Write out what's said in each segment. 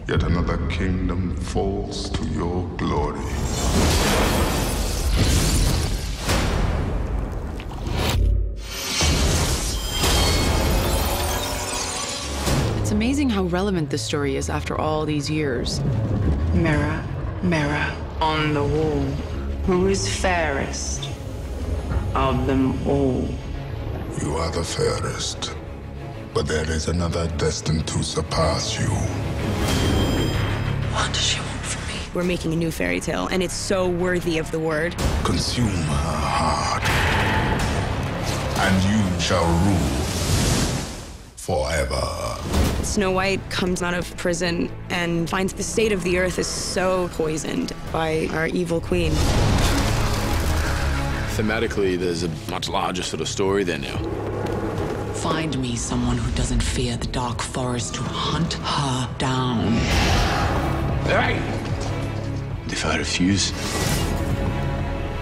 Yet another kingdom falls to your glory. It's amazing how relevant this story is after all these years. Mirror, mirror on the wall, who is fairest of them all? You are the fairest, but there is another destined to surpass you. What does she want from me? We're making a new fairy tale, and it's so worthy of the word. Consume her heart, and you shall rule forever. Snow White comes out of prison and finds the state of the earth is so poisoned by our evil queen. Thematically, there's a much larger sort of story there now. Find me someone who doesn't fear the dark forest to hunt her down. Hey! If I refuse?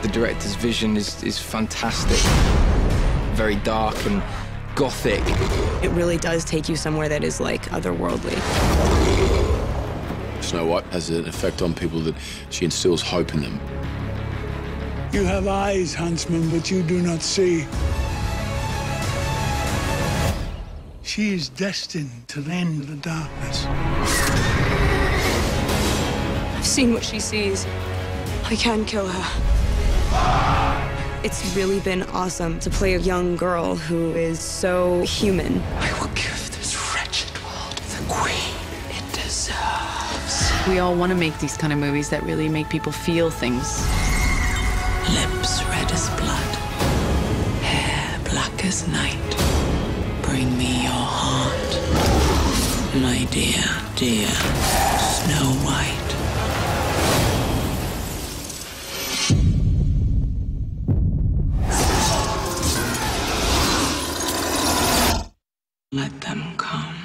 The director's vision is fantastic. Very dark and gothic. It really does take you somewhere that is like otherworldly. Snow White has an effect on people that she instills hope in them. You have eyes, Huntsman, but you do not see. She is destined to end the darkness. I've seen what she sees. I can kill her. It's really been awesome to play a young girl who is so human. I will give this wretched world the queen it deserves. We all want to make these kind of movies that really make people feel things. Lips red as blood, hair black as night. Bring me your heart, my dear, dear Snow White. Let them come.